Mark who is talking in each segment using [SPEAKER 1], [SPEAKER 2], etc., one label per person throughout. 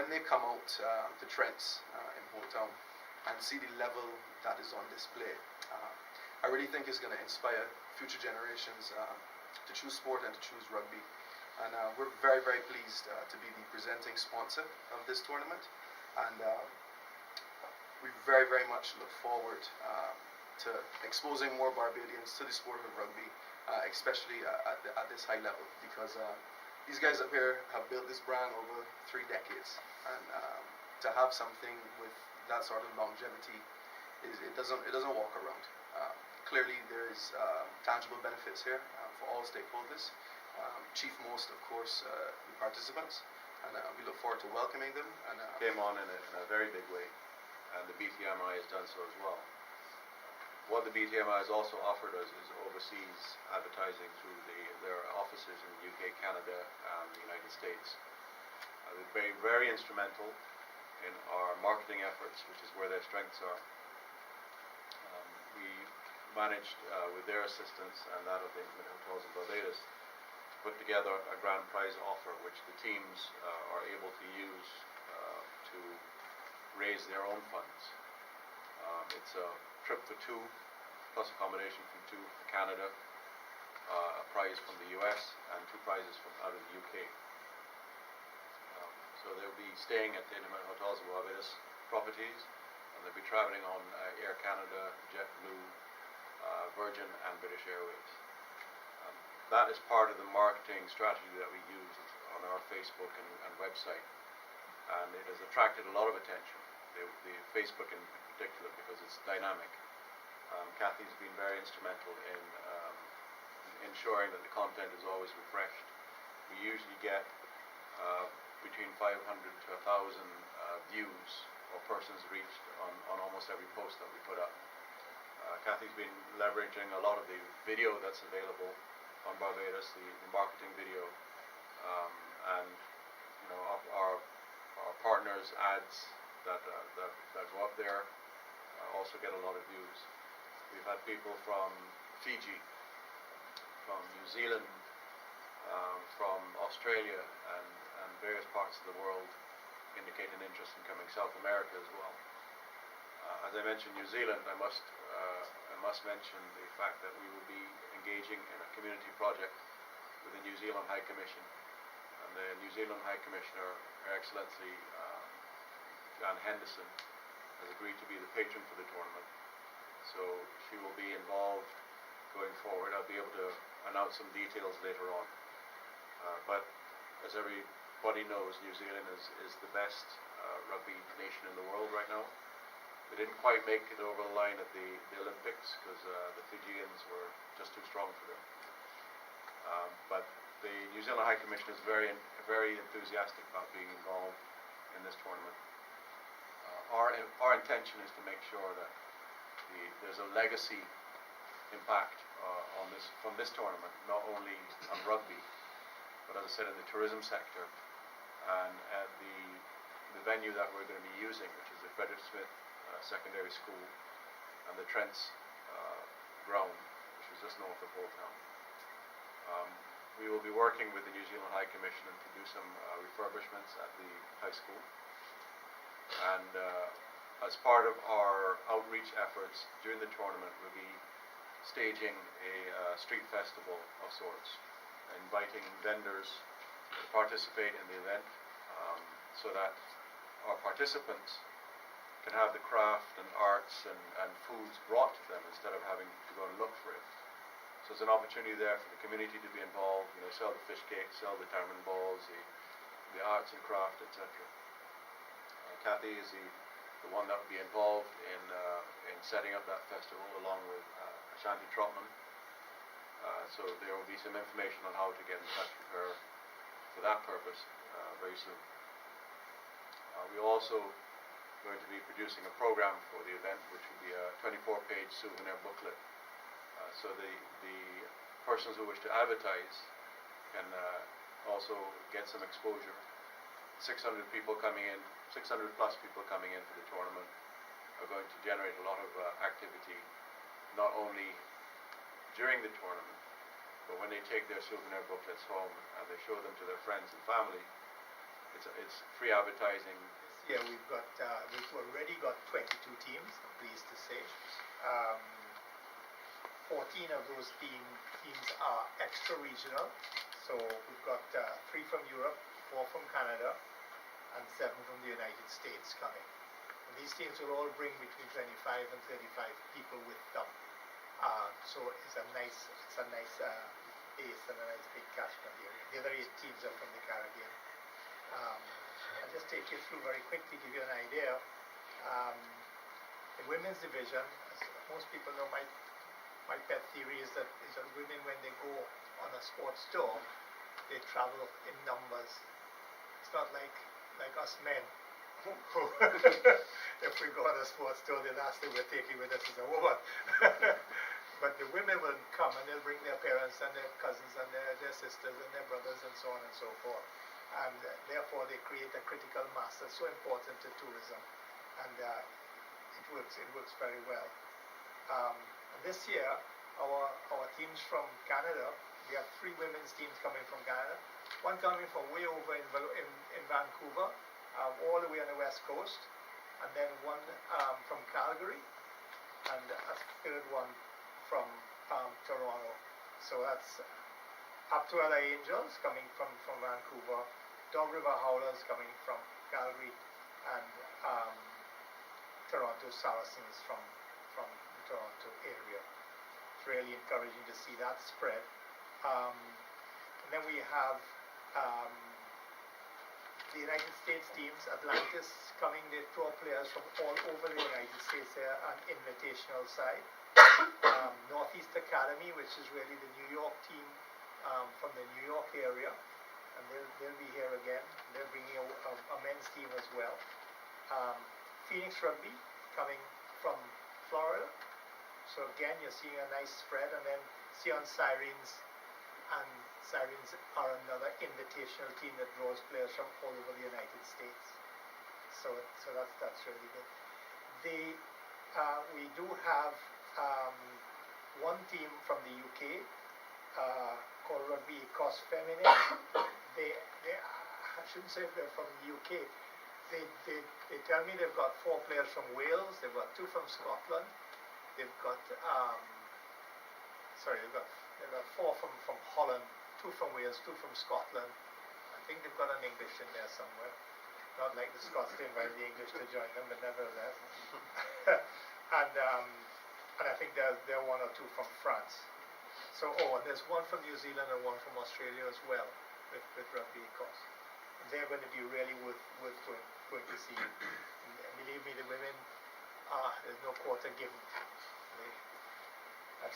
[SPEAKER 1] when they come out to Trent's in Holetown and see the level that is on display, I really think is going to inspire future generations to choose sport and to choose rugby. And we're very, very pleased to be the presenting sponsor of this tournament. And we very, very much look forward to exposing more Barbadians to the sport of rugby, especially at this high level, because these guys up here have built this brand over 3 decades. And to have something with that sort of longevity, it doesn't walk around. Clearly, there is tangible benefits here for all stakeholders. Chief most, of course, the participants, and we look forward to welcoming them. And
[SPEAKER 2] came on in a very big way, and the BTMI has done so as well. What the BTMI has also offered us is overseas advertising through their offices in the UK, Canada, and the United States. They're very, very instrumental in our marketing efforts, which is where their strengths are. We managed, with their assistance and that of the Intimate Hotels in Barbados, to put together a grand prize offer which the teams are able to use to raise their own funds. It's a trip for 2 plus accommodation from 2 for Canada, a prize from the US, and 2 prizes from out of the UK. So they'll be staying at the Intimate Hotels of Barbados properties, and they'll be traveling on Air Canada, JetBlue, Virgin, and British Airways. That is part of the marketing strategy that we use on our Facebook and website, and it has attracted a lot of attention, the Facebook in particular, because it's dynamic. Kathy's been very instrumental in ensuring that the content is always refreshed. We usually get between 500 to 1,000 views or persons reached on almost every post that we put up. Kathy's been leveraging a lot of the video that's available on Barbados, the marketing video, and our partners' ads that go up there also get a lot of views. We've had people from Fiji, from New Zealand, from Australia, and various parts of the world indicate an interest in coming. South America as well. As I mentioned, New Zealand, I must mention the fact that we will be engaging in a community project with the New Zealand High Commission, and the New Zealand High Commissioner, Her Excellency Jan Henderson, has agreed to be the patron for the tournament. So she will be involved going forward. I'll be able to announce some details later on. But as everybody knows, New Zealand is the best rugby nation in the world right now. They didn't quite make it over the line at the Olympics because the Fijians were just too strong for them. But the New Zealand High Commission is very enthusiastic about being involved in this tournament. Our intention is to make sure that there's a legacy impact from this tournament, not only on rugby, but as I said, in the tourism sector, and at the venue that we're going to be using, which is the Frederick Smith Secondary School and the Trent's ground, which is just north of Holetown. We will be working with the New Zealand High Commission to do some refurbishments at the high school, and as part of our outreach efforts during the tournament, we'll be staging a street festival of sorts, inviting vendors to participate in the event, so that our participants can have the craft and arts and foods brought to them instead of having to go and look for it. So there's an opportunity there for the community to be involved, sell the fish cakes, sell the tamarind balls, the arts and craft, etc. Kathy is the one that will be involved in setting up that festival, along with Ashanti Trotman. So there will be some information on how to get in touch with her for that purpose very soon. We're also going to be producing a program for the event, which will be a 24-page souvenir booklet. So the persons who wish to advertise can also get some exposure. 600 people coming in, 600 plus people coming in for the tournament are going to generate a lot of activity, not only during the tournament, but when they take their souvenir booklets home and they show them to their friends and family, it's free advertising.
[SPEAKER 3] Yeah, we've already got 22 teams, I'm pleased to say. 14 of those teams are extra-regional. So we've got 3 from Europe, 4 from Canada, and 7 from the United States coming. And these teams will all bring between 25 and 35 people with them. So it's a nice base and a nice big catchment area. The other 8 teams are from the Caribbean. I'll just take you through very quickly, give you an idea. The women's division, as most people know, my pet theory is that women, when they go on a sports tour, they travel in numbers. It's not like us men, who if we go on a sports tour, the last thing we're taking with us is a woman. But the women will come and they'll bring their parents and their cousins and their sisters and their brothers and so on and so forth. And therefore they create a critical mass that's so important to tourism. And it works very well. And this year, our teams from Canada, we have 3 women's teams coming from Canada, one coming from way over in Vancouver, all the way on the west coast, and then one from Calgary, and a 3rd one from Toronto. So that's Up to LA Angels coming from Vancouver, Dog River Howlers coming from Calgary, and Toronto Saracens from the Toronto area. It's really encouraging to see that spread. And then we have the United States teams, Atlantis coming. They draw players from all over the United States there, an invitational side. Northeast Academy, which is really the New York team from the New York area, and they'll be here again. They're bringing a men's team as well. Phoenix Rugby coming from Florida. So again, you're seeing a nice spread, and then Sion Sirens, and Sirens are another invitational team that draws players from all over the United States. So that's really good. We do have one team from the UK called Rugby Ecos Feminine. I shouldn't say they're from the UK. They tell me they've got 4 players from Wales, they've got 2 from Scotland, they've got 4 from Holland, 2 from Wales, 2 from Scotland. I think they've got an English in there somewhere. Not like the Scots to invite the English to join them, but nevertheless. and I think there are 1 or 2 from France. So, and there's 1 from New Zealand and 1 from Australia as well with Rugby Ecos. They're going to be really worth going to see. And believe me, the women, there's no quarter given. I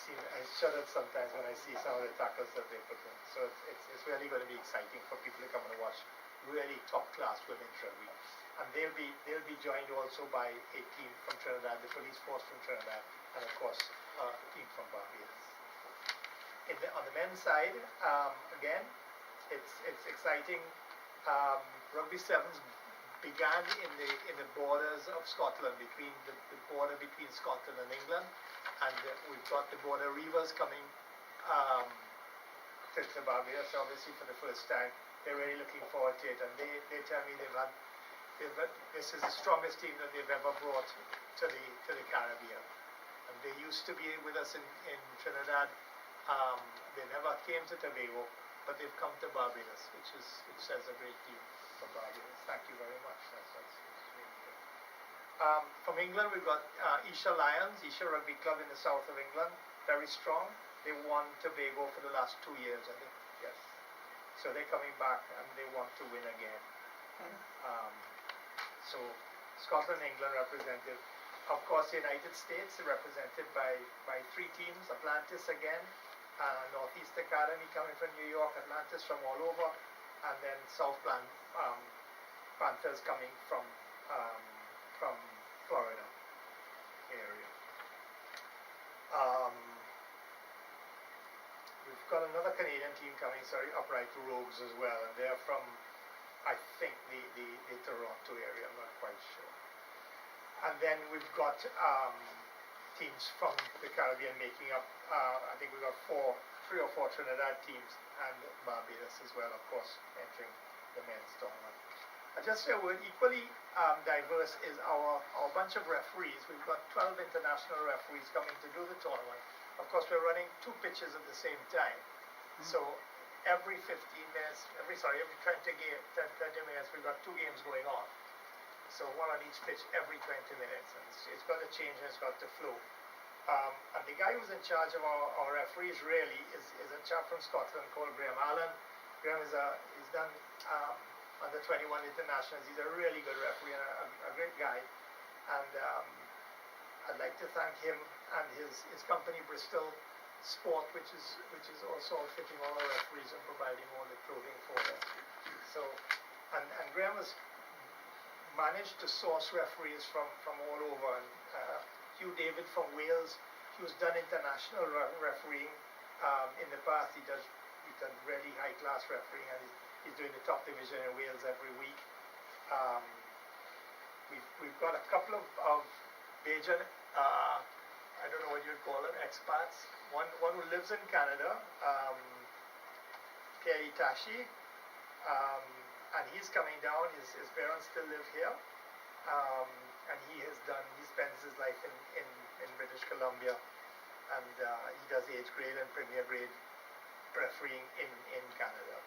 [SPEAKER 3] shudder sometimes when I see some of the tackles that they put in. So it's really going to be exciting for people to come and watch really top-class women's rugby. And they'll be joined also by a team from Trinidad, the police force from Trinidad, and of course a team from Barbados. On the men's side, again, it's exciting. Rugby Sevens began in the borders of Scotland, between the border between Scotland and England, and we've got the border reivers coming to Barbados, obviously for the first time. They're really looking forward to it, and they tell me this is the strongest team that they've ever brought to the Caribbean. And they used to be with us in Trinidad. They never came to Tobago, but they've come to Barbados, which says a great deal for Barbados. Thank you very much. That's really good. From England, we've got Isha Lions, Isha Rugby Club in the south of England, very strong. They won Tobago for the last 2 years, I think. Yes. So they're coming back and they want to win again. So Scotland and England represented. Of course, the United States are represented by 3 teams. Atlantis again, Northeast Academy coming from New York, Atlantis from all over, and then South Panthers coming from Florida area. We've got another Canadian team coming, Upright Rogues as well, and they're from, I think, the Toronto area, I'm not quite sure. And then we've got teams from the Caribbean making up, I think we've got 3 or 4 Trinidad teams, and Barbados as well, of course, entering the men's tournament. Just a word, equally diverse is our bunch of referees. We've got 12 international referees coming to do the tournament. Of course, we're running 2 pitches at the same time. So every 15 minutes, every 20 minutes, we've got 2 games going on. So one on each pitch every 20 minutes. And it's got to change and it's got to flow. And the guy who's in charge of our referees really is a chap from Scotland called Graham Allen. Graham he's done under 21 internationals. He's a really good referee and a great guy. And I'd like to thank him and his company Bristol Sport, which is also outfitting all the referees and providing all the clothing for them. So, and Graham has managed to source referees from all over. And Hugh David from Wales, who's done international refereeing in the past. He's done really high class refereeing, and he's doing the top division in Wales every week. We've got a couple of Bajan, I don't know what you'd call them, expats. One who lives in Canada, Kerry Tashi, and he's coming down. His parents still live here, and he spends his life in British Columbia, and he does age grade and premier grade refereeing in Canada.